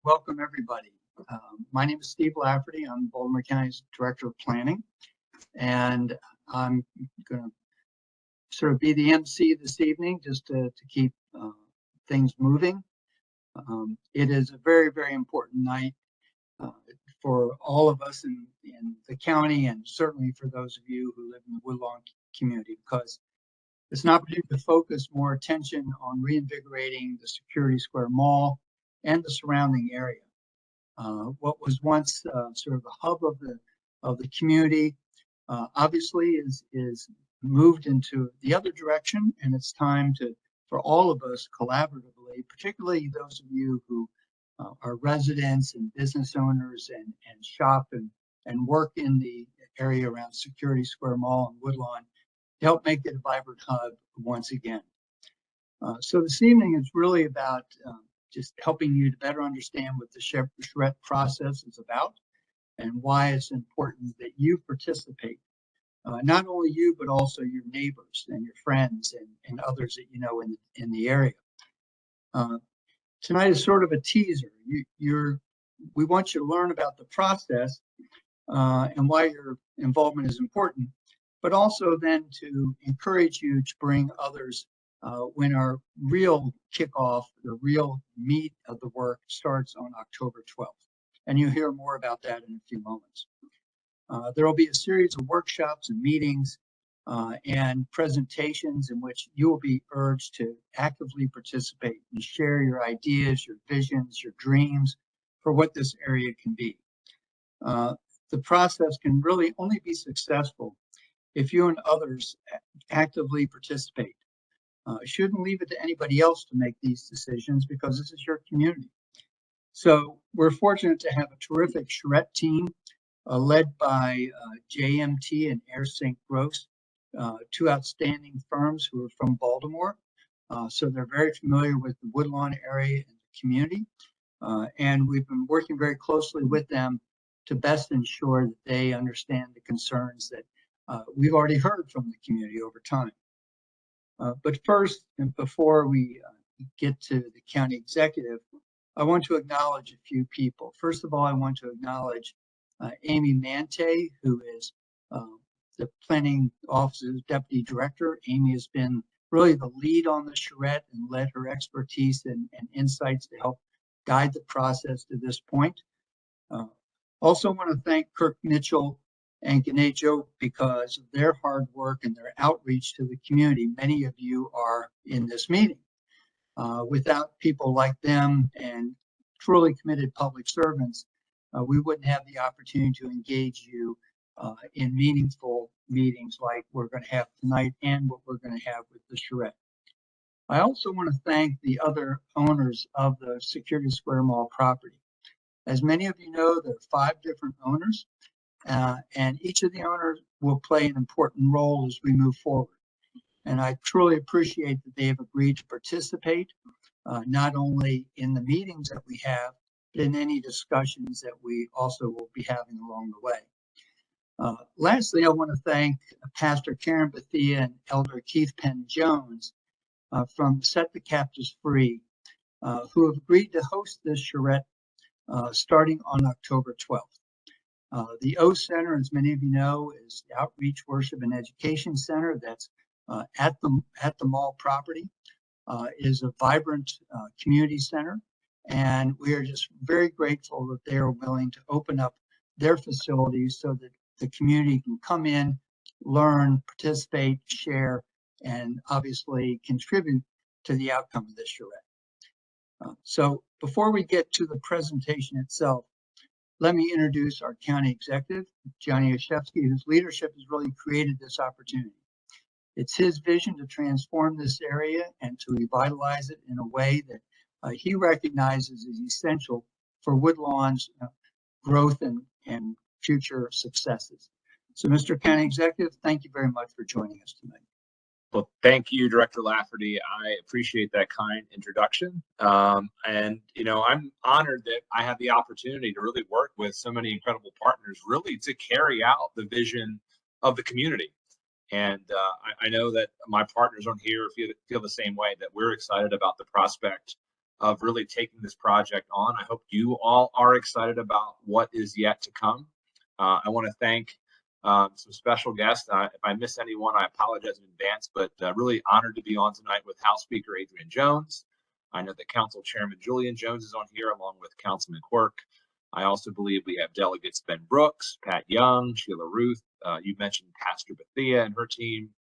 Welcome, everybody. My name is Steve Lafferty. I'm Baltimore County's Director of Planning, and I'm going to sort of be the MC this evening just to keep things moving. It is a very, very important night for all of us in the county, and certainly for those of you who live in the Woodlawn community, because it's an opportunity to focus more attention on reinvigorating the Security Square Mall and the surrounding area. What was once sort of the hub of the community obviously is moved into the other direction, and it's time for all of us collaboratively, particularly those of you who are residents and business owners and shop and work in the area around Security Square Mall and Woodlawn, to help make it a vibrant hub once again. So this evening is really about just helping you to better understand what the charrette process is about and why it's important that you participate. Not only you, but also your neighbors and your friends and others that you know in the area. Tonight is sort of a teaser. We want you to learn about the process and why your involvement is important, but also then to encourage you to bring others when our real kickoff, the real meat of the work, starts on October 12th. And you'll hear more about that in a few moments. There will be a series of workshops and meetings and presentations in which you will be urged to actively participate and share your ideas, your visions, your dreams for what this area can be. The process can really only be successful if you and others actively participate. Shouldn't leave it to anybody else to make these decisions, because this is your community. So we're fortunate to have a terrific charrette team led by JMT and Air St. Gross, two outstanding firms who are from Baltimore. So they're very familiar with the Woodlawn area and the community. And we've been working very closely with them to best ensure that they understand the concerns that we've already heard from the community over time. But first, and before we get to the county executive, I want to acknowledge a few people. First of all, I want to acknowledge Amy Mante, who is the Planning Office's Deputy Director. Amy has been really the lead on the charrette and led her expertise and insights to help guide the process to this point. Also want to thank Kirk Mitchell and Ganejo, because of their hard work and their outreach to the community. Many of you are in this meeting. Without people like them and truly committed public servants, we wouldn't have the opportunity to engage you in meaningful meetings like we're going to have tonight and what we're going to have with the charrette. I also want to thank the other owners of the Security Square Mall property. As many of you know, there are 5 different owners. And each of the owners will play an important role as we move forward. And I truly appreciate that they have agreed to participate, not only in the meetings that we have, but in any discussions that we also will be having along the way. Lastly, I want to thank Pastor Karen Bethia and Elder Keith Penn Jones from Set the Captives Free, who have agreed to host this charrette starting on October 12th. The O Center, as many of you know, is the Outreach, Worship, and Education Center that's at the mall property. Is a vibrant community center, and we are just very grateful that they are willing to open up their facilities so that the community can come in, learn, participate, share, and obviously contribute to the outcome of this charrette. So before we get to the presentation itself, let me introduce our county executive, Johnny Oshevsky, whose leadership has really created this opportunity. It's his vision to transform this area and to revitalize it in a way that he recognizes is essential for Woodlawn's growth and future successes. So, Mr. County Executive, thank you very much for joining us tonight. Well, thank you, Director Lafferty. I appreciate that kind introduction. And, you know, I'm honored that I have the opportunity to really work with so many incredible partners, really to carry out the vision of the community. And I know that my partners on here feel the same way, that we're excited about the prospect of really taking this project on. I hope you all are excited about what is yet to come. I want to thank some special guests. If I miss anyone, I apologize in advance, but really honored to be on tonight with House Speaker Adrian Jones. I know that Council Chairman Julian Jones is on here along with Councilman Quirk. I also believe we have delegates Ben Brooks, Pat Young, Sheila Ruth. You mentioned Pastor Bethia and her team,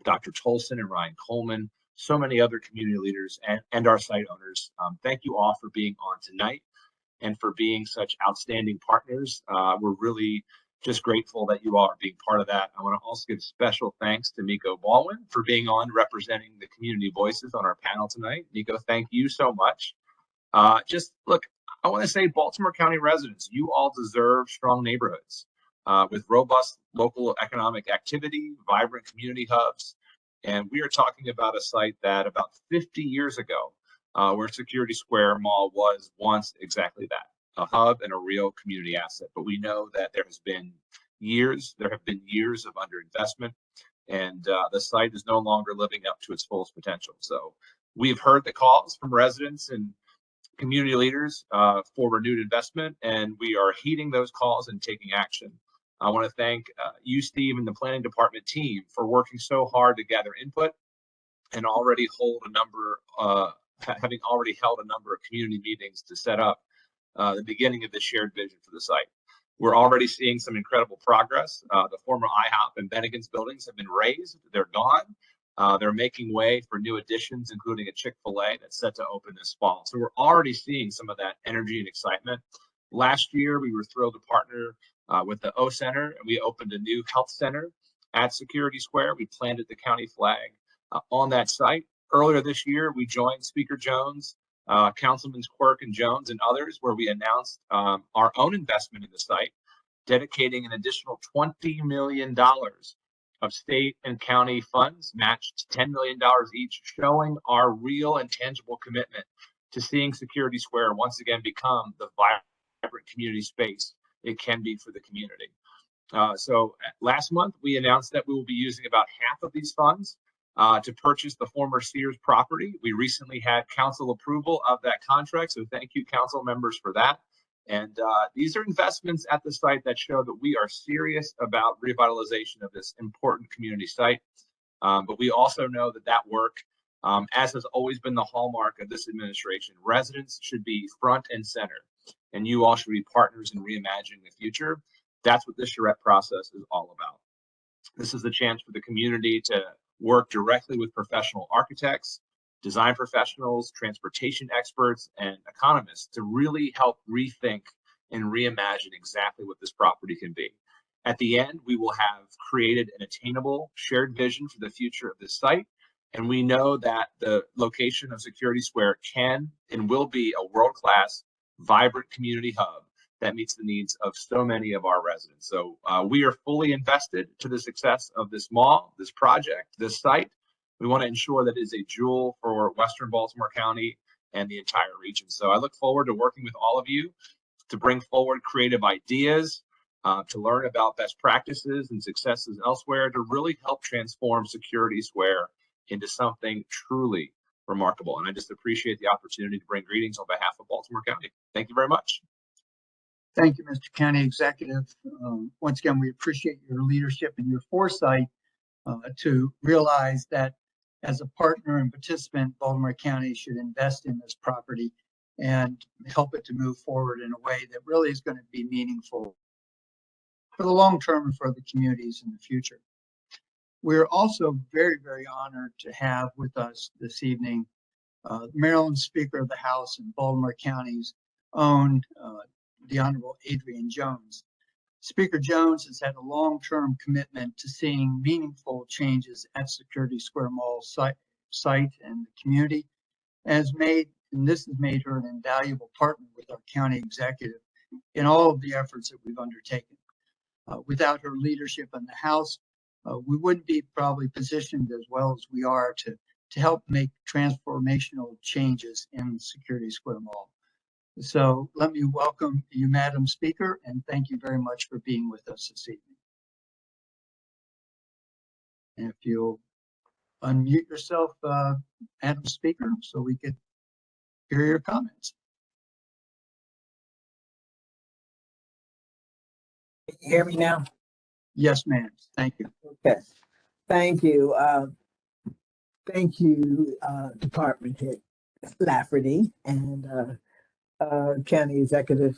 Dr. Tolson and Ryan Coleman, so many other community leaders and our site owners. Thank you all for being on tonight and for being such outstanding partners. We're really just grateful that you all are being part of that. I want to also give special thanks to Nico Baldwin for being on representing the community voices on our panel tonight. Nico, thank you so much. Just look, I want to say Baltimore County residents, you all deserve strong neighborhoods with robust local economic activity, vibrant community hubs. And we are talking about a site that about 50 years ago, where Security Square Mall was once exactly that, a hub and a real community asset. But we know that there have been years of underinvestment, and the site is no longer living up to its fullest potential. So we've heard the calls from residents and community leaders for renewed investment, and we are heeding those calls and taking action. I want to thank you, Steve, and the planning department team for working so hard to gather input and already hold a number, having already held a number of community meetings to set up the beginning of the shared vision for the site. We're already seeing some incredible progress. The former IHOP and Bennigan's buildings have been razed. They're gone. They're making way for new additions, including a Chick-fil-A that's set to open this fall. So we're already seeing some of that energy and excitement. Last year, we were thrilled to partner with the O Center, and we opened a new health center at Security Square. We planted the county flag on that site. Earlier this year, we joined Speaker Jones, Councilman Quirk and Jones, and others, where we announced our own investment in the site, dedicating an additional $20 million of state and county funds, matched $10 million each, showing our real and tangible commitment to seeing Security Square once again become the vibrant community space it can be for the community. So last month, we announced that we will be using about half of these funds to purchase the former Sears property. We recently had council approval of that contract, so thank you, council members, for that. And these are investments at the site that show that we are serious about revitalization of this important community site. But we also know that that work, as has always been the hallmark of this administration, residents should be front and center, and you all should be partners in reimagining the future. That's what this charrette process is all about. This is the chance for the community to work directly with professional architects, design professionals, transportation experts, and economists to really help rethink and reimagine exactly what this property can be. At the end, we will have created an attainable shared vision for the future of this site. And we know that the location of Security Square can and will be a world-class, vibrant community hub that meets the needs of so many of our residents. So we are fully invested to the success of this mall, this project, this site. We want to ensure that it is a jewel for Western Baltimore County and the entire region. So I look forward to working with all of you to bring forward creative ideas, to learn about best practices and successes elsewhere, to really help transform Security Square into something truly remarkable. And I just appreciate the opportunity to bring greetings on behalf of Baltimore County. Thank you very much. Thank you, Mr. County Executive. Once again, we appreciate your leadership and your foresight to realize that as a partner and participant, Baltimore County should invest in this property and help it to move forward in a way that really is going to be meaningful for the long term and for the communities in the future. We're also very, very honored to have with us this evening Maryland Speaker of the House and Baltimore County's own the Honorable Adrian Jones. Speaker Jones has had a long-term commitment to seeing meaningful changes at Security Square Mall site and the community, and this has made her an invaluable partner with our county executive in all of the efforts that we've undertaken. Without her leadership in the House, we wouldn't be probably positioned as well as we are to help make transformational changes in Security Square Mall. So let me welcome you, Madam Speaker, and thank you very much for being with us this evening. And if you'll unmute yourself, Madam Speaker, so we could hear your comments. Can you hear me now? Yes, ma'am. Thank you. Okay. Thank you. Thank you, Department Head Lafferty and County Executive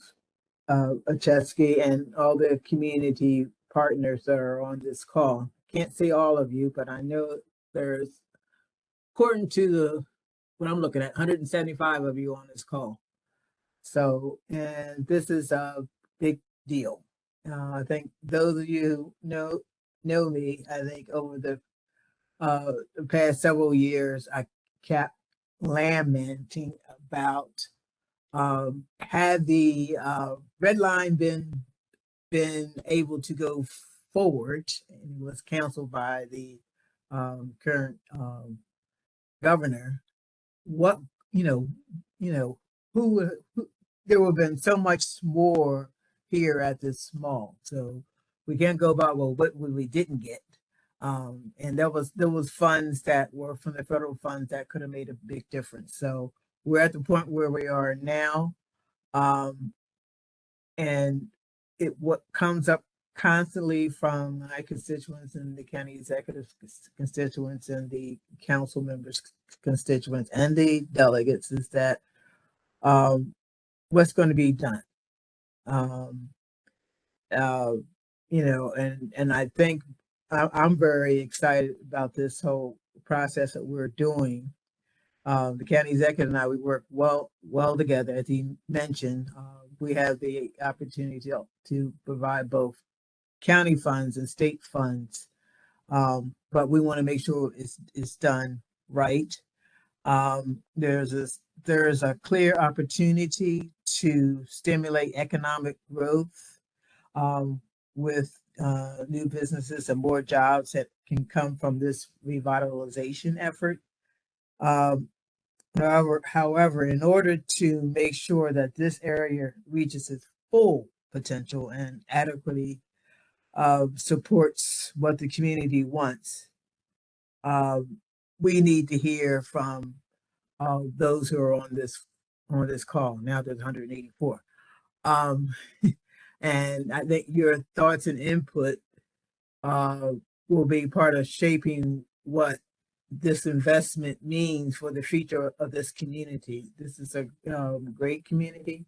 Ochesky and all the community partners that are on this call. Can't see all of you, but I know there's, according to what I'm looking at, 175 of you on this call. So, and this is a big deal. I think those of you who know me, I think over the past several years, I kept lamenting about had the red line been able to go forward, and was canceled by the current governor. What who there would have been so much more here at this mall. So we can't go by what we didn't get. And there was funds that were from the federal funds that could have made a big difference. So we're at the point where we are now. And what comes up constantly from my constituents and the county executive constituents and the council members constituents and the delegates is that what's going to be done. And I think I'm very excited about this whole process that we're doing. The county executive and I, we work well together. As he mentioned, we have the opportunity to provide both county funds and state funds, but we want to make sure it's done right. There's a clear opportunity to stimulate economic growth with new businesses and more jobs that can come from this revitalization effort. However, in order to make sure that this area reaches its full potential and adequately supports what the community wants, we need to hear from those who are on this call. Now there's 184. And I think your thoughts and input will be part of shaping what this investment means for the future of this community. This is a great community.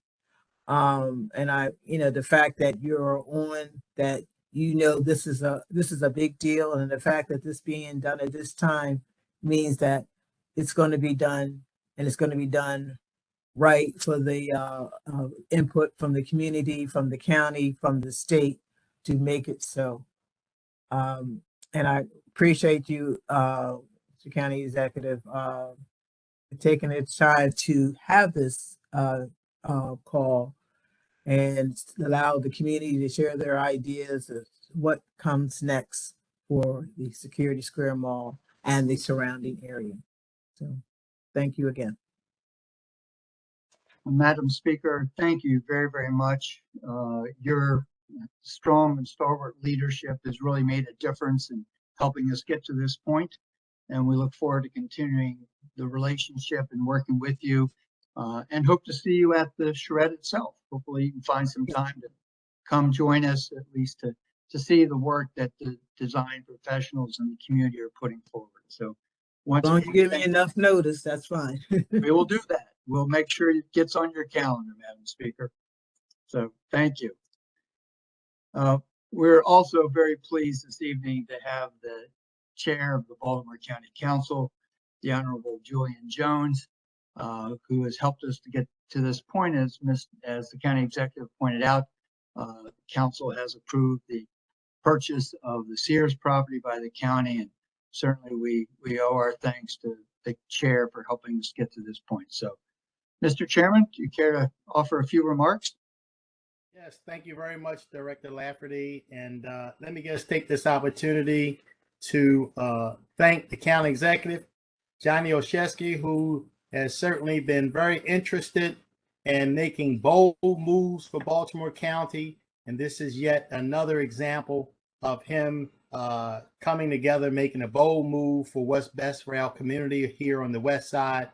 And the fact that you're on that, this is a big deal. And the fact that this being done at this time means that it's going to be done, and it's going to be done right for the input from the community, from the county, from the state to make it so. And I appreciate you, Mr. County Executive, taking the time to have this call and allow the community to share their ideas of what comes next for the Security Square Mall and the surrounding area. So thank you again. Madam Speaker, thank you very, very much. Your strong and stalwart leadership has really made a difference in helping us get to this point, and we look forward to continuing the relationship and working with you, and hope to see you at the charrette itself. Hopefully you can find some time to come join us, at least to see the work that the design professionals and the community are putting forward. So As long as you give me enough notice, that's fine. we will do that. We'll make sure it gets on your calendar, Madam Speaker. So thank you. We're also very pleased this evening to have the chair of the Baltimore County Council, the Honorable Julian Jones, who has helped us to get to this point. As the county executive pointed out, council has approved the purchase of the Sears property by the county, and certainly we owe our thanks to the chair for helping us get to this point. So, Mr. Chairman, do you care to offer a few remarks? Yes, thank you very much, Director Lafferty. And let me just take this opportunity to thank the county executive, Johnny Ochesky, who has certainly been very interested in making bold moves for Baltimore County. And this is yet another example of him coming together, making a bold move for what's best for our community here on the west side.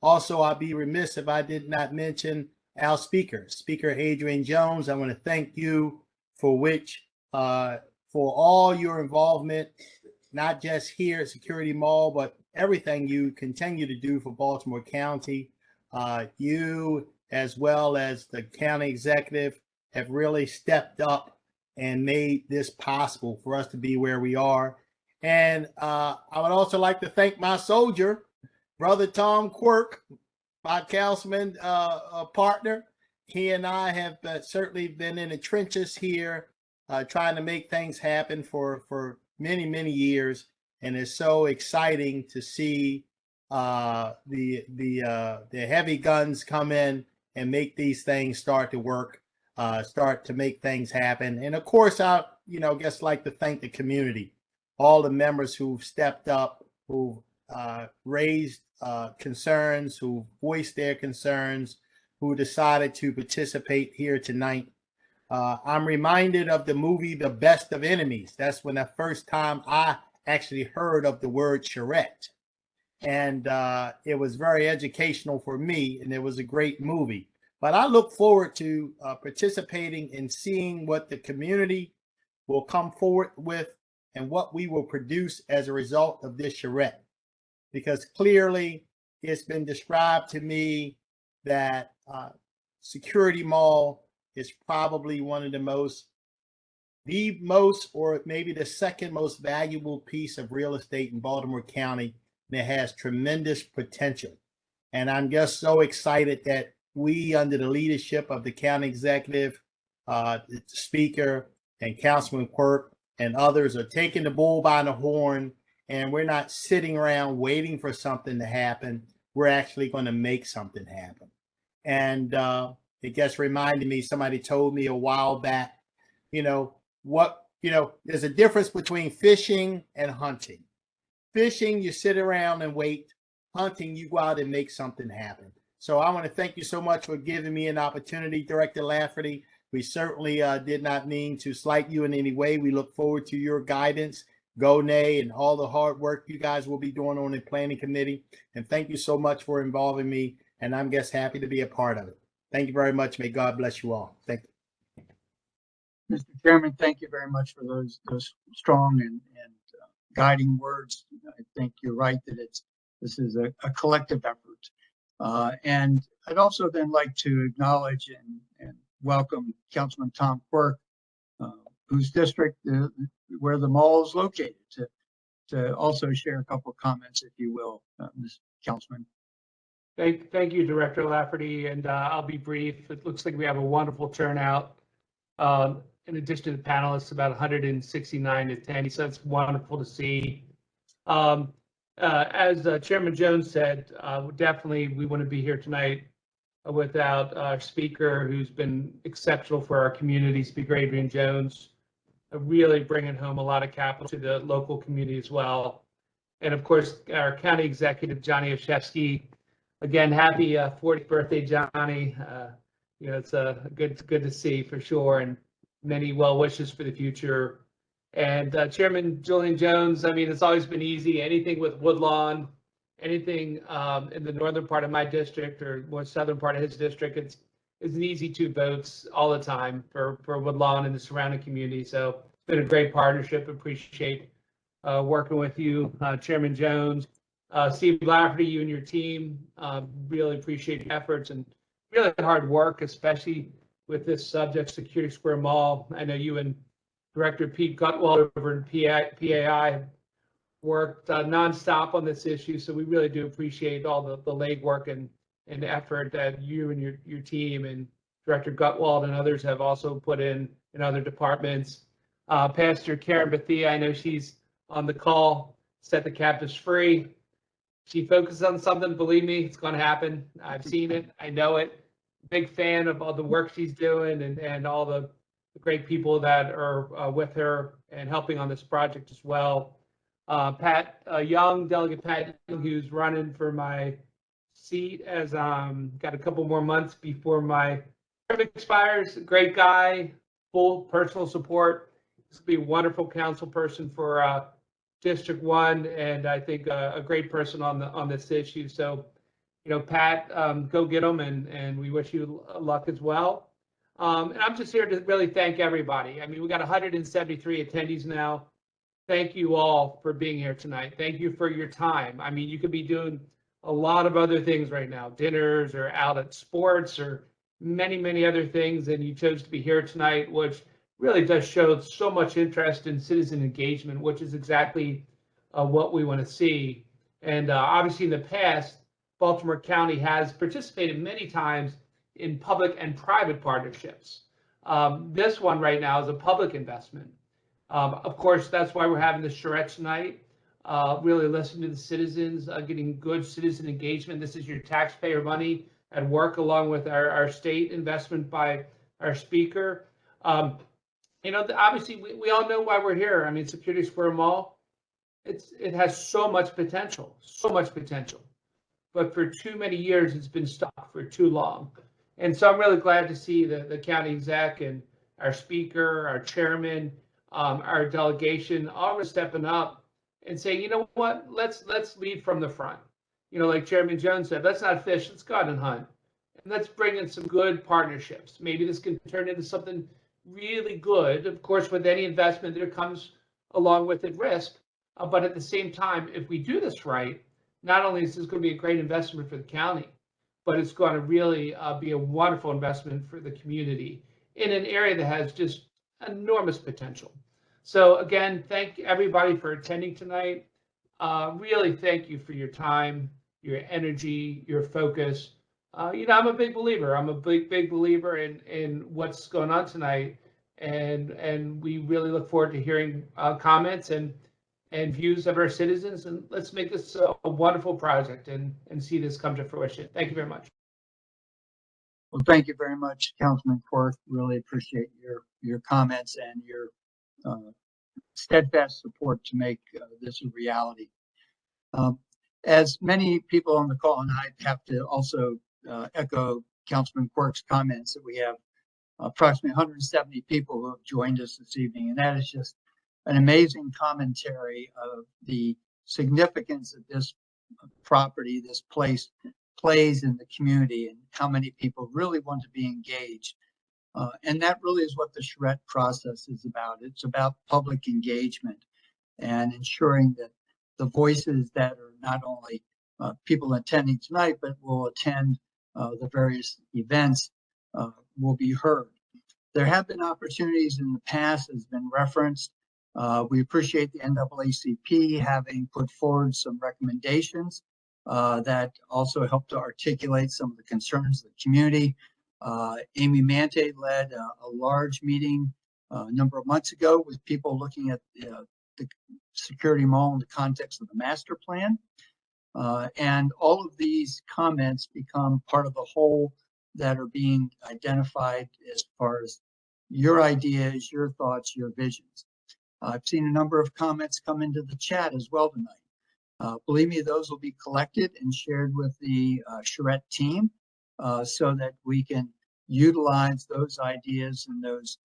Also, I'd be remiss if I did not mention our Speaker Adrian Jones. I want to thank you for all your involvement, not just here at Security Mall, but everything you continue to do for Baltimore County. You, as well as the county executive, have really stepped up and made this possible for us to be where we are. And I would also like to thank my soldier, Brother Tom Quirk, my councilman partner. He and I have certainly been in the trenches here, trying to make things happen for many, many years. And it's so exciting to see the heavy guns come in and make these things start to work, start to make things happen. And of course, I guess like to thank the community, all the members who've stepped up, who've raised concerns, who voiced their concerns, who decided to participate here tonight. I'm reminded of the movie The Best of Enemies. That's when the first time I actually heard of the word charrette. And it was very educational for me, and it was a great movie. But I look forward to participating and seeing what the community will come forward with and what we will produce as a result of this charrette. Because clearly it's been described to me that Security Mall is probably one of the most, or maybe the second most valuable piece of real estate in Baltimore County, and it has tremendous potential. And I'm just so excited that we, under the leadership of the county executive, the speaker, and Councilman Quirk, and others, are taking the bull by the horn, and we're not sitting around waiting for something to happen. We're actually going to make something happen. And it just reminded me, somebody told me a while back, there's a difference between fishing and hunting. Fishing, you sit around and wait. Hunting, you go out and make something happen. So I want to thank you so much for giving me an opportunity, Director Lafferty. We certainly did not mean to slight you in any way. We look forward to your guidance, GoNay, and all the hard work you guys will be doing on the planning committee. And thank you so much for involving me. And I'm just happy to be a part of it. Thank you very much. May God bless you all. Thank you. Mr. Chairman, thank you very much for those strong and guiding words. I think you're right that this is a collective effort. And I'd also then like to acknowledge and welcome Councilman Tom Quirk, whose district, where the mall is located, to also share a couple of comments, if you will, Ms. Councilman. Thank you, Director Lafferty, and I'll be brief. It looks like we have a wonderful turnout. In addition to the panelists, about 169 attendees, so it's wonderful to see. As Chairman Jones said, definitely we want to be here tonight without our speaker, who's been exceptional for our community, Speaker Adrian Jones, really bringing home a lot of capital to the local community as well. And of course, our county executive, Johnny Oshevsky. Again, happy 40th birthday, Johnny. It's good to see for sure, and many well wishes for the future. And Chairman Julian Jones, I mean, it's always been easy. Anything with Woodlawn, anything in the northern part of my district or more southern part of his district, it's an easy 2 votes all the time for Woodlawn and the surrounding community. So it's been a great partnership. Appreciate working with you, Chairman Jones. Steve Lafferty, you and your team, really appreciate your efforts and really hard work, especially with this subject, Security Square Mall. I know you and Director Pete Gutwald over in PAI have worked nonstop on this issue, so we really do appreciate all the legwork and effort that you and your team and Director Gutwald and others have also put in other departments. Pastor Karen Bethia, I know she's on the call, Set the Captives Free. She focuses on something, believe me, it's going to happen. I've seen it, I know it. Big fan of all the work she's doing and all the great people that are with her and helping on this project as well. Pat Young, Delegate Pat Young, who's running for my seat as got a couple more months before my term expires. Great guy, full personal support. This will be a wonderful council person for District 1, and I think a great person on this issue. So, Pat, go get them, and we wish you luck as well. And I'm just here to really thank everybody. I mean, we got 173 attendees now. Thank you all for being here tonight. Thank you for your time. I mean, you could be doing a lot of other things right now, dinners or out at sports or many, many other things, and you chose to be here tonight, which really does show so much interest in citizen engagement, which is exactly what we want to see. And obviously in the past, Baltimore County has participated many times in public and private partnerships. This one right now is a public investment. Of course, that's why we're having the charrette tonight. Really listen to the citizens, getting good citizen engagement. This is your taxpayer money at work, along with our state investment by our speaker. Obviously, we all know why we're here. I mean, Security Square Mall, it has so much potential, so much potential. But for too many years, it's been stuck for too long. And so I'm really glad to see the county exec and our speaker, our chairman, our delegation, all stepping up and saying, you know what, let's lead from the front. Like Chairman Jones said, let's not fish, let's go out and hunt. And let's bring in some good partnerships. Maybe this can turn into something really good. Of course, with any investment, there comes along with it risk. But at the same time, if we do this right, not only is this going to be a great investment for the county, but it's going to really be a wonderful investment for the community in an area that has just enormous potential. So again, thank everybody for attending tonight. Really thank you for your time, your energy, your focus. I'm a big believer. I'm a big believer in what's going on tonight. And we really look forward to hearing comments and views of our citizens, and let's make this a wonderful project and see this come to fruition. Thank you very much. Well, thank you very much, Councilman Quirk. Really appreciate your comments and your steadfast support to make this a reality. As many people on the call, and I have to also echo Councilman Quirk's comments, that we have approximately 170 people who have joined us this evening, and that is just an amazing commentary of the significance that this property, this place, plays in the community, and how many people really want to be engaged. And that really is what the charrette process is about. It's about public engagement and ensuring that the voices that are not only people attending tonight, but will attend the various events will be heard. There have been opportunities in the past, as been referenced. We appreciate the NAACP having put forward some recommendations that also help to articulate some of the concerns of the community. Amy Mante led a large meeting a number of months ago with people looking at the security mall in the context of the master plan. And all of these comments become part of the whole that are being identified as far as your ideas, your thoughts, your visions. I've seen a number of comments come into the chat as well tonight. Believe me, those will be collected and shared with the charrette team so that we can utilize those ideas and those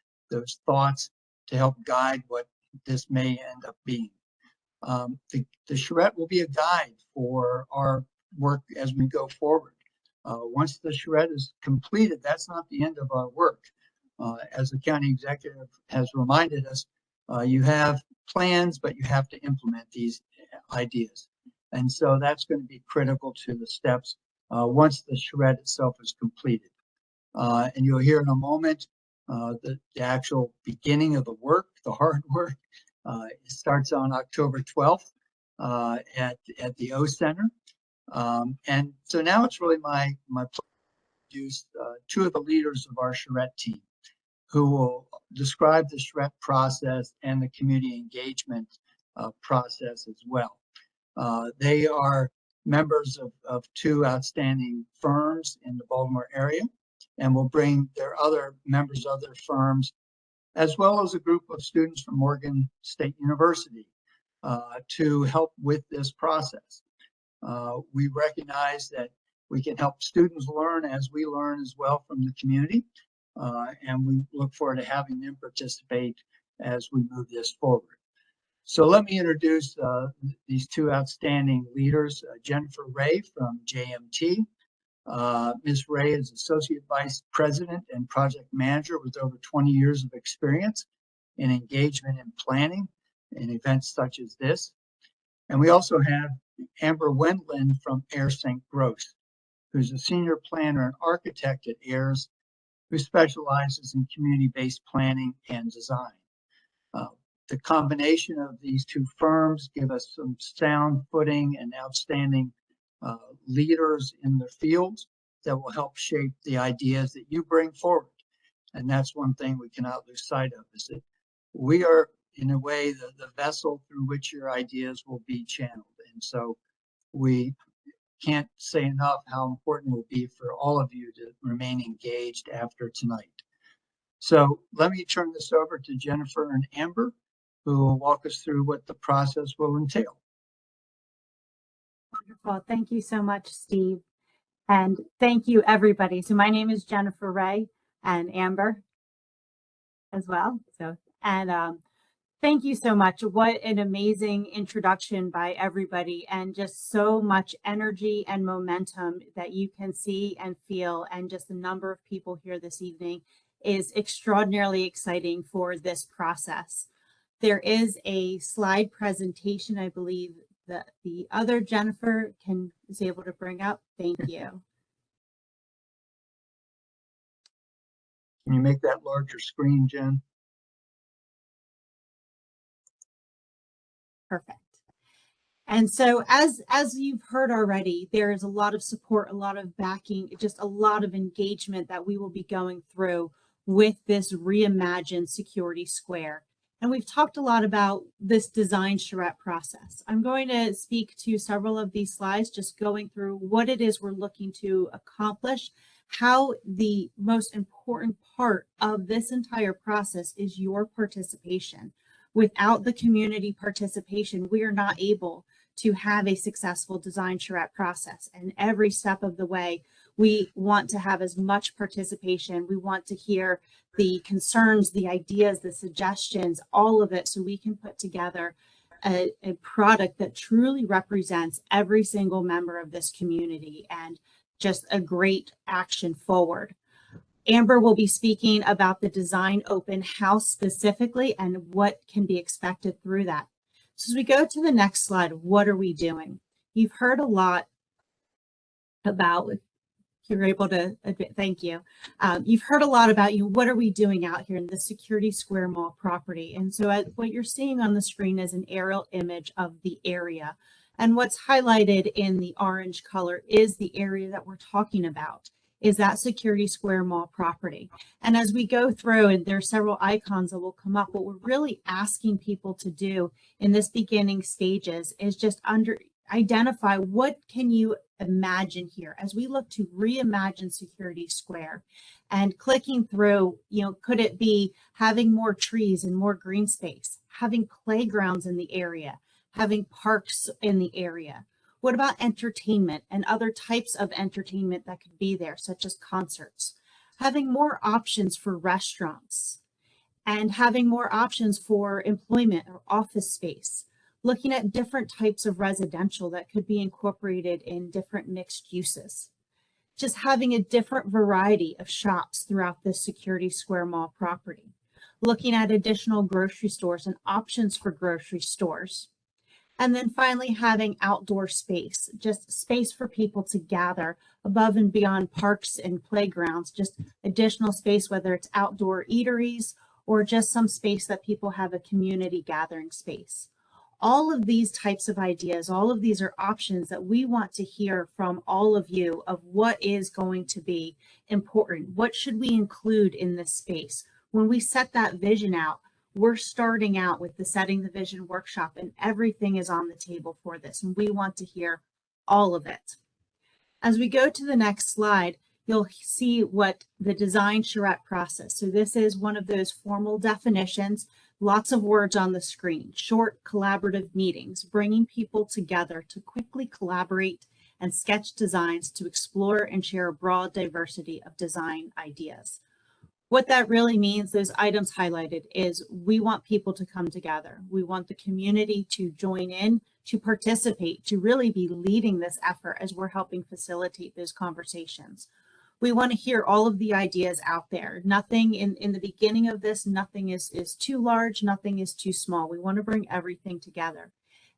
thoughts to help guide what this may end up being. The charrette will be a guide for our work as we go forward. Once the charrette is completed, that's not the end of our work. As the county executive has reminded us, you have plans, but you have to implement these ideas. And so that's going to be critical to the steps once the charrette itself is completed. And you'll hear in a moment the actual beginning of the work, the hard work. It starts on October 12th at the O Center. And so now it's really my pleasure to introduce two of the leaders of our charrette team, who will describe the charrette process and the community engagement process as well. They are members of two outstanding firms in the Baltimore area, and will bring their other members of their firms, as well as a group of students from Morgan State University to help with this process. We recognize that we can help students learn as we learn as well from the community. And we look forward to having them participate as we move this forward. So let me introduce these two outstanding leaders, Jennifer Ray from JMT, Ms. Ray is Associate Vice President and Project Manager with over 20 years of experience in engagement and planning in events such as this. And we also have Amber Wendland from Air St. Gross, who's a senior planner and architect at AIRS, who specializes in community-based planning and design. The combination of these two firms give us some sound footing and outstanding leaders in their fields that will help shape the ideas that you bring forward. And that's one thing we cannot lose sight of, is that we are, in a way, the vessel through which your ideas will be channeled. And so we can't say enough how important it will be for all of you to remain engaged after tonight. So let me turn this over to Jennifer and Amber, who will walk us through what the process will entail. Wonderful. Thank you so much, Steve. And thank you, everybody. So my name is Jennifer Ray, and Amber as well. Thank you so much. What an amazing introduction by everybody, and just so much energy and momentum that you can see and feel. And just the number of people here this evening is extraordinarily exciting for this process. There is a slide presentation, I believe, that the other Jennifer is able to bring up. Thank you. Can you make that larger screen, Jen? Perfect. And so as you've heard already, there is a lot of support, a lot of backing, just a lot of engagement that we will be going through with this Reimagine Security Square. And we've talked a lot about this design charrette process. I'm going to speak to several of these slides, just going through what it is we're looking to accomplish, how the most important part of this entire process is your participation. Without the community participation, we are not able to have a successful design charrette process. And every step of the way, we want to have as much participation. We want to hear the concerns, the ideas, the suggestions, all of it, so we can put together a product that truly represents every single member of this community and just a great action forward. Amber will be speaking about the design open house specifically and what can be expected through that. So as we go to the next slide, what are we doing? You've heard a lot about, if you're able to, thank you. You've heard a lot about, what are we doing out here in the Security Square Mall property? And so what you're seeing on the screen is an aerial image of the area. And what's highlighted in the orange color is the area that we're talking about, is that Security Square Mall property. And as we go through, and there are several icons that will come up, what we're really asking people to do in this beginning stages is just identify what can you imagine here as we look to reimagine Security Square. And clicking through, could it be having more trees and more green space, having playgrounds in the area, having parks in the area? What about entertainment and other types of entertainment that could be there, such as concerts? Having more options for restaurants and having more options for employment or office space. Looking at different types of residential that could be incorporated in different mixed uses. Just having a different variety of shops throughout this Security Square Mall property. Looking at additional grocery stores and options for grocery stores. And then finally having outdoor space, just space for people to gather above and beyond parks and playgrounds, just additional space, whether it's outdoor eateries or just some space that people have a community gathering space. All of these types of ideas, all of these are options that we want to hear from all of you of what is going to be important. What should we include in this space? When we set that vision out, we're starting out with the Setting the Vision workshop, and everything is on the table for this, and we want to hear all of it. As we go to the next slide, you'll see what the design charrette process. So this is one of those formal definitions, lots of words on the screen, short collaborative meetings, bringing people together to quickly collaborate and sketch designs to explore and share a broad diversity of design ideas. What that really means, those items highlighted, is we want people to come together. We want the community to join in to participate, to really be leading this effort as we're helping facilitate those conversations. We want to hear all of the ideas out there. Nothing in the beginning of this, nothing is too large, nothing is too small. We want to bring everything together.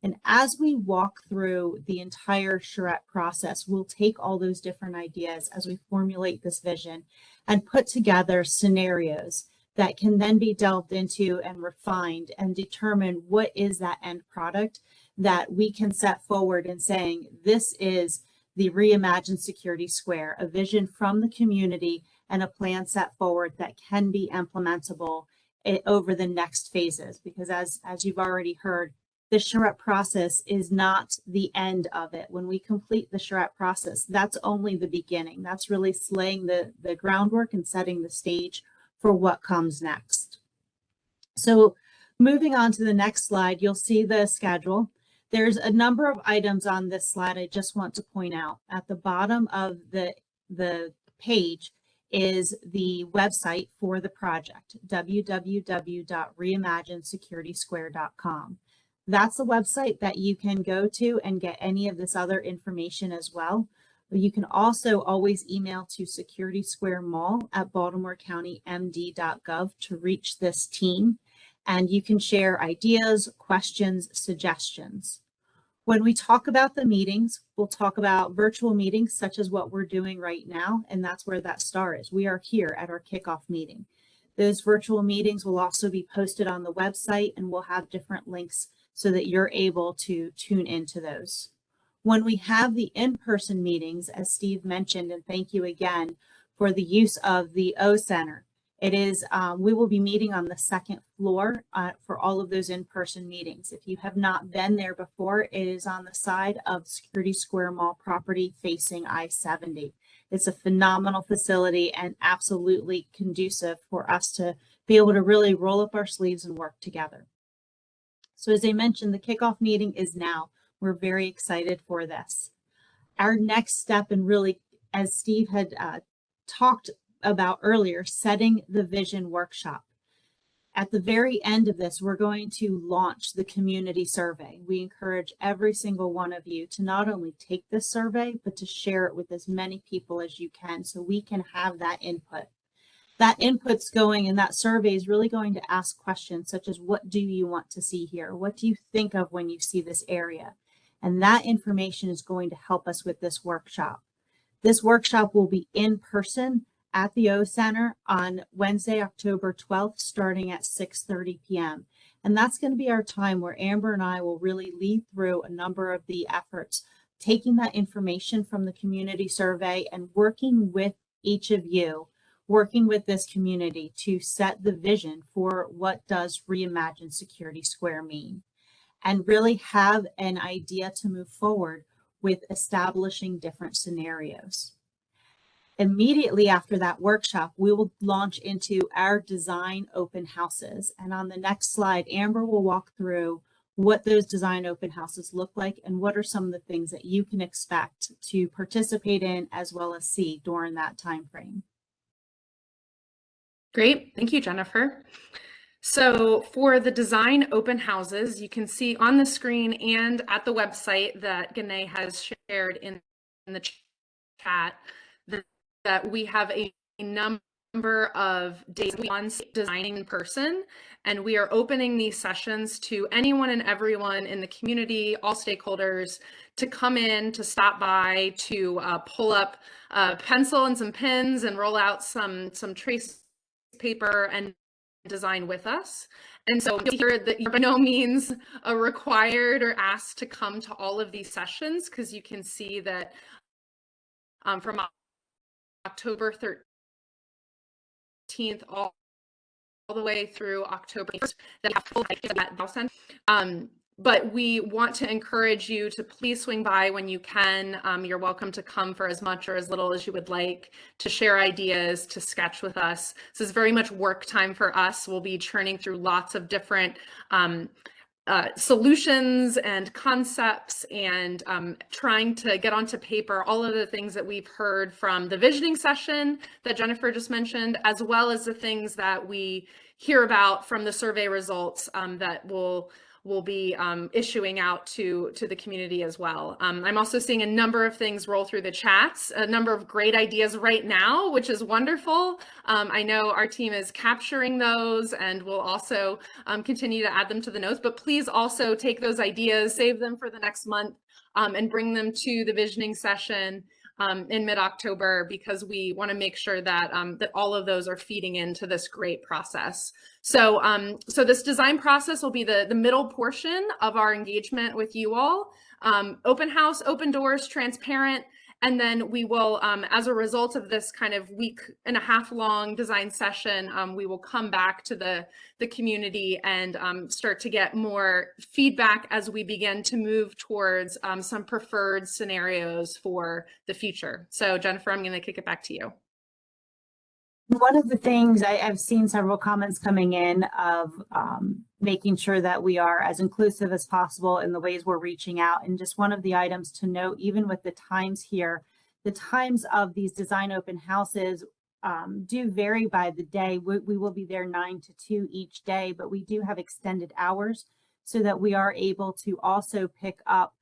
And as we walk through the entire charrette process, we'll take all those different ideas as we formulate this vision and put together scenarios that can then be delved into and refined and determine what is that end product that we can set forward in saying, this is the Reimagine Security Square, a vision from the community and a plan set forward that can be implementable over the next phases. Because as you've already heard, the charrette process is not the end of it. When we complete the charrette process, that's only the beginning. That's really laying the groundwork and setting the stage for what comes next. So moving on to the next slide, you'll see the schedule. There's a number of items on this slide I just want to point out. At the bottom of the page is the website for the project, www.reimaginesecuritysquare.com. That's the website that you can go to and get any of this other information as well. You can also always email to securitysquaremall@baltimorecountymd.gov to reach this team, and you can share ideas, questions, suggestions. When we talk about the meetings, we'll talk about virtual meetings such as what we're doing right now, and that's where that star is. We are here at our kickoff meeting. Those virtual meetings will also be posted on the website, and we'll have different links so that you're able to tune into those. When we have the in-person meetings, as Steve mentioned, and thank you again for the use of the O Center, it is, we will be meeting on the second floor for all of those in-person meetings. If you have not been there before, it is on the side of Security Square Mall property facing I-70. It's a phenomenal facility and absolutely conducive for us to be able to really roll up our sleeves and work together. So as I mentioned, the kickoff meeting is now. We're very excited for this. Our next step, and really, as Steve had talked about earlier, setting the vision workshop. At the very end of this, we're going to launch the community survey. We encourage every single one of you to not only take this survey, but to share it with as many people as you can so we can have that input. That input's going, and that survey is really going to ask questions such as, what do you want to see here? What do you think of when you see this area? And that information is going to help us with this workshop. This workshop will be in person at the O Center on Wednesday, October 12th, starting at 6:30 p.m. And that's going to be our time where Amber and I will really lead through a number of the efforts, taking that information from the community survey and working with each of you, working with this community to set the vision for what does Reimagine Security Square mean, and really have an idea to move forward with establishing different scenarios. Immediately after that workshop, we will launch into our design open houses. And on the next slide, Amber will walk through what those design open houses look like and what are some of the things that you can expect to participate in as well as see during that time frame. Great, thank you, Jennifer. So for the design open houses, you can see on the screen and at the website that Gane has shared in the chat that we have a number of days on designing in person, and we are opening these sessions to anyone and everyone in the community, all stakeholders, to come in, to stop by, to pull up a pencil and some pens and roll out some trace paper and design with us. And so here that you're by no means required or asked to come to all of these sessions, because you can see that from October 13th all the way through October 1st, but we want to encourage you to please swing by when you can. You're welcome to come for as much or as little as you would like, to share ideas, to sketch with us. This is very much work time for us. We'll be churning through lots of different solutions and concepts and trying to get onto paper all of the things that we've heard from the visioning session that Jennifer just mentioned, as well as the things that we hear about from the survey results that will we'll be issuing out to the community as well. I'm also seeing a number of things roll through the chats, a number of great ideas right now, which is wonderful. I know our team is capturing those, and we'll also continue to add them to the notes, but please also take those ideas, save them for the next month, and bring them to the visioning session in mid-October, because we want to make sure that that all of those are feeding into this great process. So so this design process will be the middle portion of our engagement with you all. Open house, open doors, transparent. And then we will, as a result of this kind of week and a half long design session, we will come back to the community and start to get more feedback as we begin to move towards some preferred scenarios for the future. So Jennifer, I'm going to kick it back to you. One of the things I've seen several comments coming in of making sure that we are as inclusive as possible in the ways we're reaching out. And just one of the items to note, even with the times here, the times of these design open houses do vary by the day. We will be there 9 to 2 each day, but we do have extended hours so that we are able to also pick up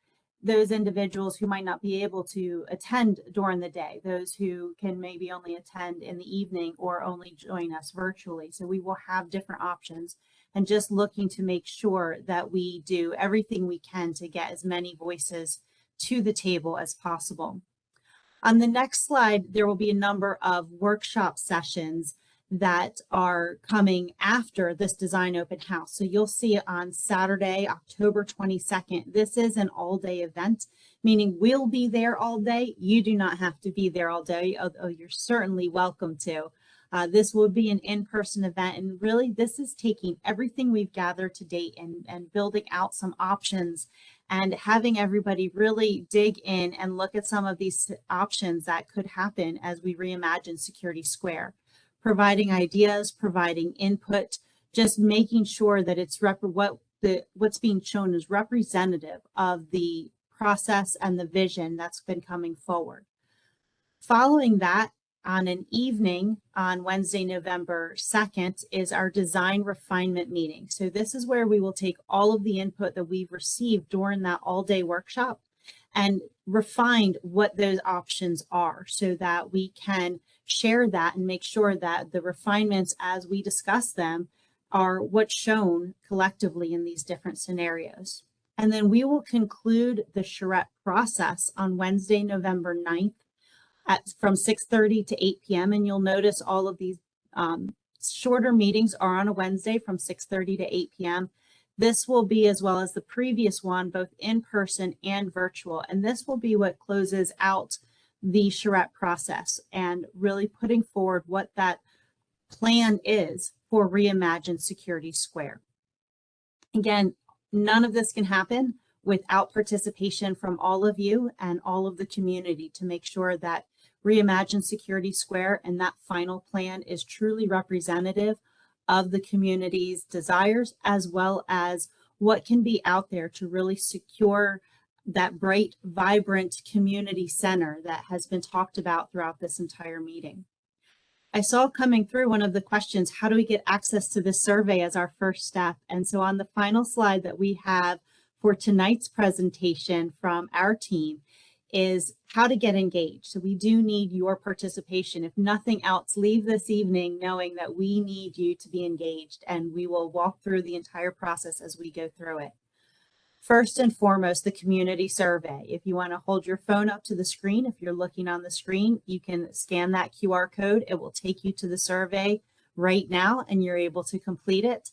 those individuals who might not be able to attend during the day, those who can maybe only attend in the evening or only join us virtually. So we will have different options, and just looking to make sure that we do everything we can to get as many voices to the table as possible. On the next slide, there will be a number of workshop sessions that are coming after this design open house. So you'll see it on Saturday, October 22nd. This is an all-day event, meaning we'll be there all day. You do not have to be there all day, although you're certainly welcome to. This will be an in-person event, and really this is taking everything we've gathered to date and building out some options and having everybody really dig in and look at some of these options that could happen as we reimagine Security Square. Providing ideas, providing input, just making sure that it's what's being shown is representative of the process and the vision that's been coming forward. Following that, on an evening on Wednesday, November 2nd, is our design refinement meeting. So this is where we will take all of the input that we've received during that all-day workshop and refine what those options are so that we can share that and make sure that the refinements as we discuss them are what's shown collectively in these different scenarios. And then we will conclude the charrette process on Wednesday, November 9th from 6:30 to 8 p.m. And you'll notice all of these shorter meetings are on a Wednesday from 6:30 to 8 p.m. This will be, as well as the previous one, both in person and virtual. And this will be what closes out the charrette process and really putting forward what that plan is for Reimagine Security Square. Again, none of this can happen without participation from all of you and all of the community to make sure that Reimagine Security Square and that final plan is truly representative of the community's desires, as well as what can be out there to really secure that bright, vibrant community center that has been talked about throughout this entire meeting. I saw coming through one of the questions, how do we get access to this survey as our first step? And so on the final slide that we have for tonight's presentation from our team is how to get engaged. So we do need your participation. If nothing else, leave this evening knowing that we need you to be engaged, and we will walk through the entire process as we go through it. First and foremost, the community survey. If you want to hold your phone up to the screen, if you're looking on the screen, you can scan that QR code. It will take you to the survey right now, and you're able to complete it.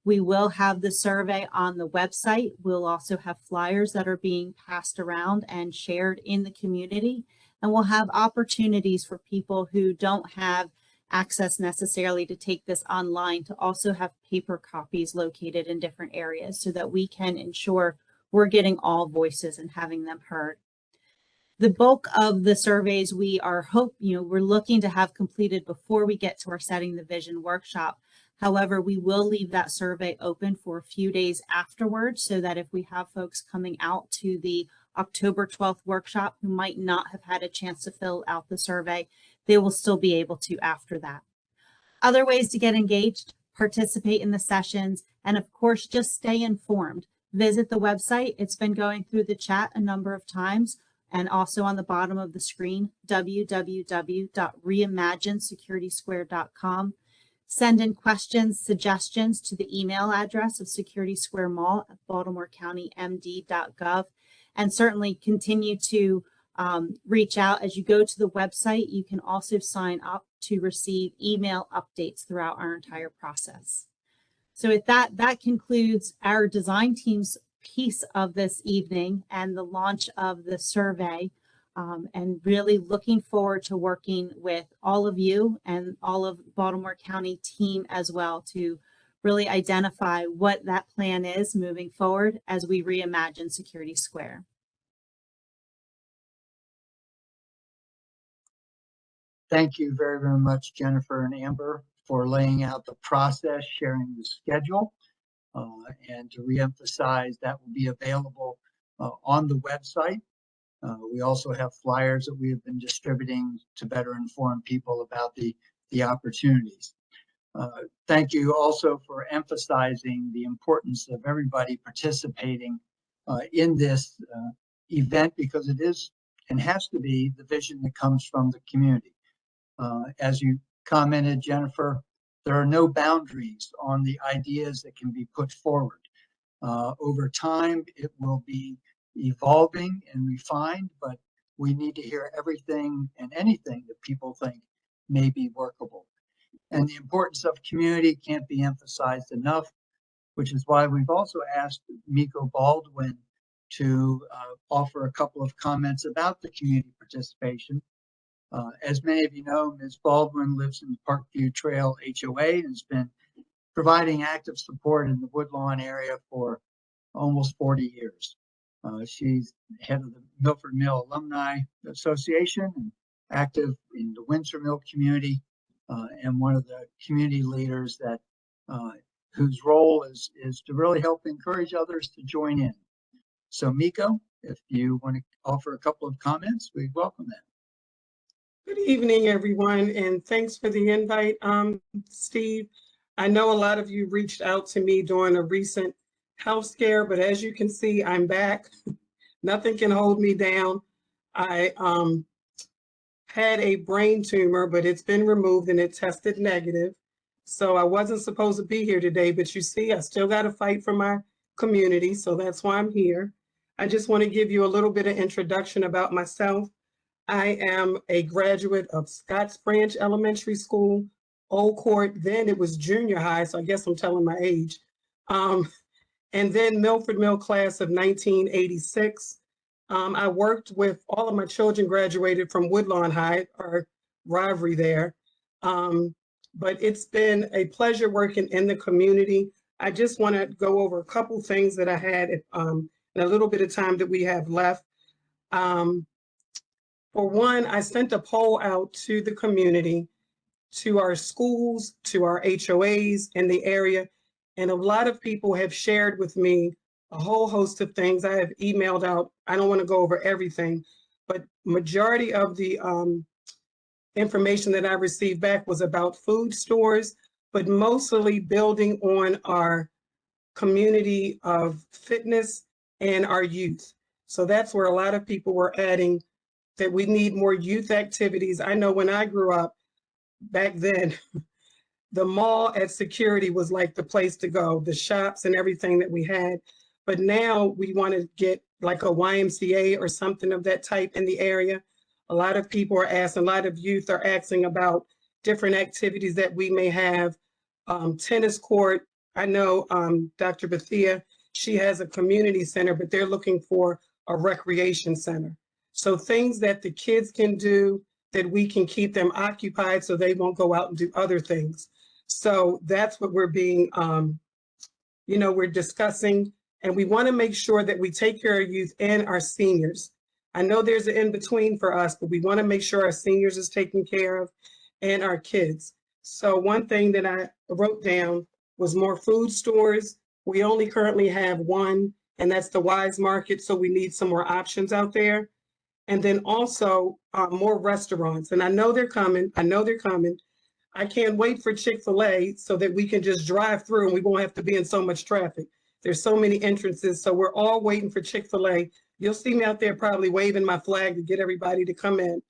We will have the survey on the website. We'll also have flyers that are being passed around and shared in the community. And we'll have opportunities for people who don't have access necessarily to take this online to also have paper copies located in different areas so that we can ensure we're getting all voices and having them heard. The bulk of the surveys we're looking to have completed before we get to our Setting the Vision workshop. However, we will leave that survey open for a few days afterwards so that if we have folks coming out to the October 12th workshop who might not have had a chance to fill out the survey, they will still be able to after that. Other ways to get engaged, participate in the sessions, and of course, just stay informed. visit the website. It's been going through the chat a number of times, and also on the bottom of the screen, www.reimaginesecuritysquare.com. Send in questions, suggestions to the email address of securitysquaremall@baltimorecountymd.gov, and certainly continue to reach out as you go to the website. You can also sign up to receive email updates throughout our entire process. So with that, that concludes our design team's piece of this evening and the launch of the survey. And really looking forward to working with all of you and all of Baltimore County team as well to really identify what that plan is moving forward as we reimagine Security Square. Thank you very, very much, Jennifer and Amber, for laying out the process, sharing the schedule, and to reemphasize that will be available on the website. We also have flyers that we have been distributing to better inform people about the opportunities. Thank you also for emphasizing the importance of everybody participating in this event, because it is and has to be the vision that comes from the community. As you commented, Jennifer, there are no boundaries on the ideas that can be put forward. Over time, it will be evolving and refined, but we need to hear everything and anything that people think may be workable. And the importance of community can't be emphasized enough, which is why we've also asked Miko Baldwin to offer a couple of comments about the community participation. As many of you know, Ms. Baldwin lives in the Parkview Trail HOA and has been providing active support in the Woodlawn area for almost 40 years. She's head of the Milford Mill Alumni Association and active in the Windsor Mill community, and one of the community leaders that whose role is to really help encourage others to join in. So Miko, if you want to offer a couple of comments, we welcome that. Good evening, everyone, and thanks for the invite, Steve. I know a lot of you reached out to me during a recent health scare, but as you can see, I'm back. Nothing can hold me down. I had a brain tumor, but it's been removed and it tested negative. So I wasn't supposed to be here today, but you see, I still got to fight for my community, so that's why I'm here. I just want to give you a little bit of introduction about myself. I am a graduate of Scotts Branch Elementary School, Old Court, then it was junior high, so I guess I'm telling my age. And then Milford Mill class of 1986. I worked with all of my children graduated from Woodlawn High, our rivalry there. But it's been a pleasure working in the community. I just want to go over a couple things that I had in a little bit of time that we have left. For one, I sent a poll out to the community, to our schools, to our HOAs in the area, and a lot of people have shared with me a whole host of things. I have emailed out, I don't want to go over everything, but majority of the information that I received back was about food stores, but mostly building on our community of fitness and our youth. So that's where a lot of people were adding that we need more youth activities. I know when I grew up back then, the mall at Security was like the place to go, the shops and everything that we had. But now we want to get like a YMCA or something of that type in the area. A lot of people are asking, a lot of youth are asking about different activities that we may have. Tennis court, I know Dr. Bethia, she has a community center, but they're looking for a recreation center. So things that the kids can do that we can keep them occupied so they won't go out and do other things. So that's what we're being, we're discussing, and we want to make sure that we take care of youth and our seniors. I know there's an in-between for us, but we want to make sure our seniors is taken care of and our kids. So one thing that I wrote down was more food stores. We only currently have one, and that's the Wise Market. So we need some more options out there. And then also more restaurants. And I know they're coming. I can't wait for Chick-fil-A so that we can just drive through and we won't have to be in so much traffic. There's so many entrances, so we're all waiting for Chick-fil-A. You'll see me out there probably waving my flag to get everybody to come in.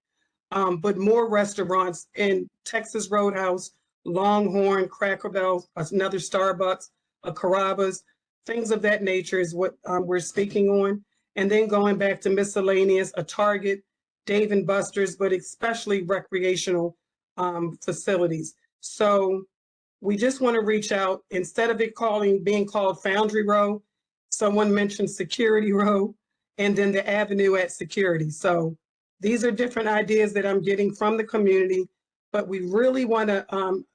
But more restaurants in Texas Roadhouse, Longhorn, Cracker Barrel, another Starbucks, a Carrabba's, things of that nature is what we're speaking on. And then going back to miscellaneous, a Target, Dave and Buster's, but especially recreational facilities. So we just want to reach out, instead of it being called Foundry Row, someone mentioned Security Row, and then the Avenue at Security. So these are different ideas that I'm getting from the community, but we really want to,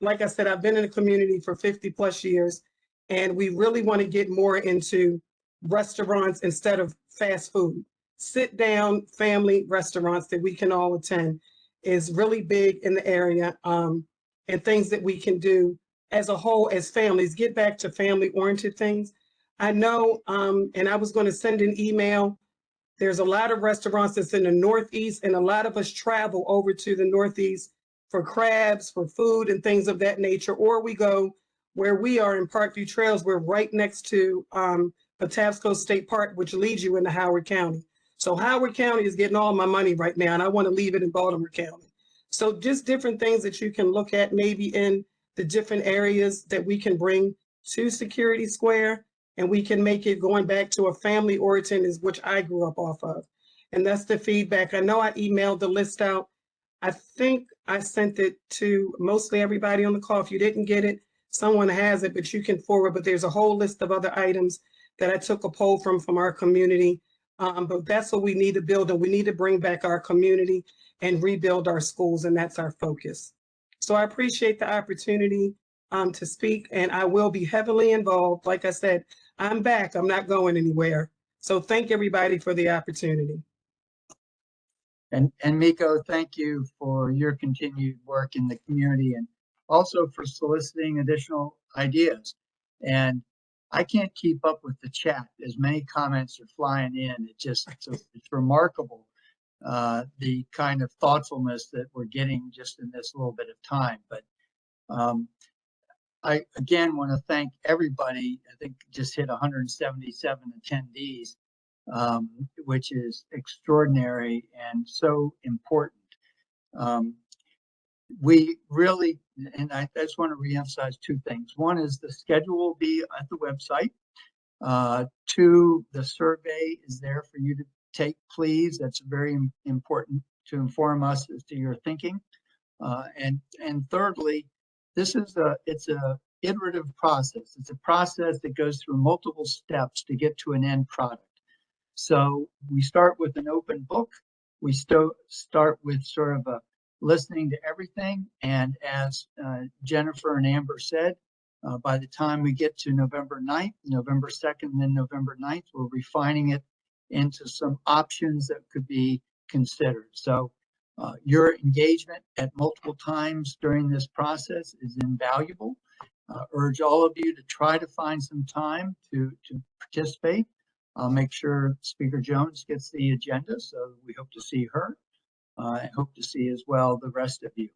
like I said, I've been in the community for 50+ years, and we really want to get more into restaurants instead of fast food. Sit down family restaurants that we can all attend is really big in the area, and things that we can do as a whole, as families, get back to family-oriented things. I know, and I was going to send an email. There's a lot of restaurants that's in the Northeast, and a lot of us travel over to the Northeast for crabs, for food, and things of that nature. Or we go where we are in Parkview Trails. We're right next to Patapsco State Park, which leads you into Howard County. So Howard County is getting all my money right now, and I want to leave it in Baltimore County. So just different things that you can look at, maybe in the different areas that we can bring to Security Square, and we can make it going back to a family origin, is which I grew up off of. And that's the feedback. I know I emailed the list out. I think I sent it to mostly everybody on the call. If you didn't get it, someone has it, but you can forward. But there's a whole list of other items that I took a poll from our community. But that's what we need to build, and we need to bring back our community and rebuild our schools, and that's our focus. So I appreciate the opportunity to speak, and I will be heavily involved. Like I said, I'm back. I'm not going anywhere. So thank everybody for the opportunity. And Miko, thank you for your continued work in the community, and also for soliciting additional ideas. And I can't keep up with the chat. As many comments are flying in. It's remarkable, the kind of thoughtfulness that we're getting just in this little bit of time. But I again want to thank everybody. I think just hit 177 attendees, which is extraordinary and so important. We really, and I just want to reemphasize two things. One is the schedule will be at the website. Two, the survey is there for you to take, please. That's very important to inform us as to your thinking. And thirdly, it's a iterative process. It's a process that goes through multiple steps to get to an end product. So we start with an open book. We start with sort of a listening to everything. And as Jennifer and Amber said, by the time we get to November 9th, November 2nd, then November 9th, we're refining it into some options that could be considered. So your engagement at multiple times during this process is invaluable. Urge all of you to try to find some time to participate. I'll make sure Speaker Jones gets the agenda, so we hope to see her. I hope to see as well the rest of you.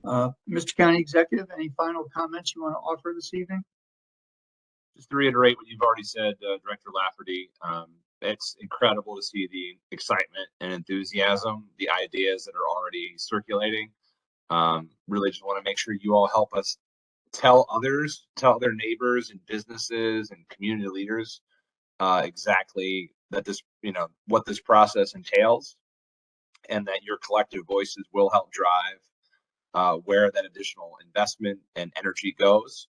Mr. County Executive, any final comments you want to offer this evening? Just to reiterate what you've already said, Director Lafferty, it's incredible to see the excitement and enthusiasm, the ideas that are already circulating. Really just want to make sure you all help us tell others, tell their neighbors and businesses and community leaders exactly that this, what this process entails, and that your collective voices will help drive where that additional investment and energy goes.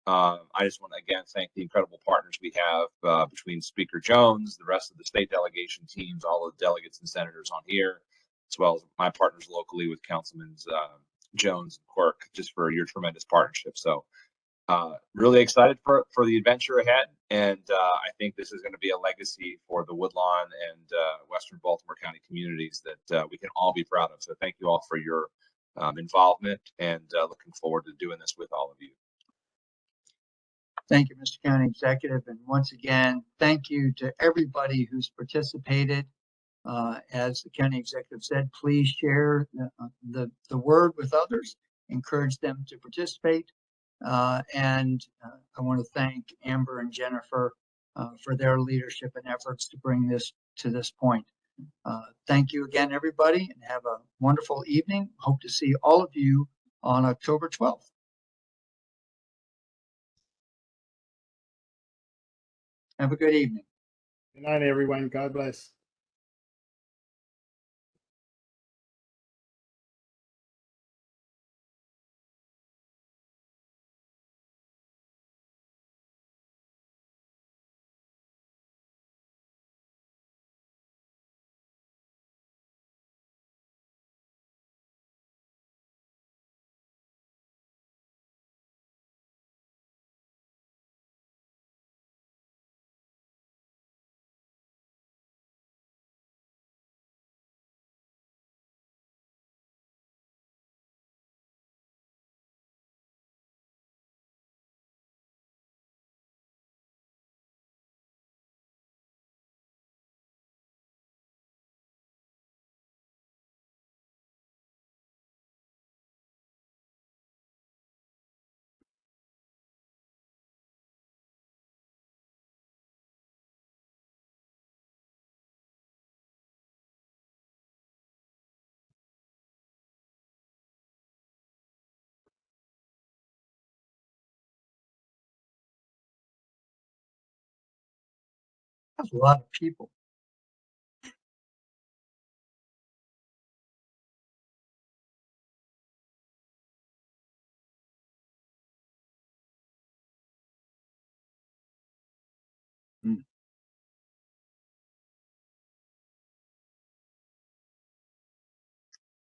I just want to again thank the incredible partners we have between Speaker Jones, the rest of the state delegation teams, all the delegates and senators on here, as well as my partners locally with Councilman Jones and Quirk, just for your tremendous partnership. So really excited for the adventure ahead. And I think this is going to be a legacy for the Woodlawn and Western Baltimore County communities that we can all be proud of. So thank you all for your involvement, and looking forward to doing this with all of you. Thank you, Mr. County Executive. And once again, thank you to everybody who's participated. As the County Executive said, please share the word with others, encourage them to participate. And I want to thank Amber and Jennifer for their leadership and efforts to bring this to this point. Thank you again, everybody, and have a wonderful evening. Hope to see all of you on October 12th. Have a good evening. Good night, everyone. God bless. That's a lot of people.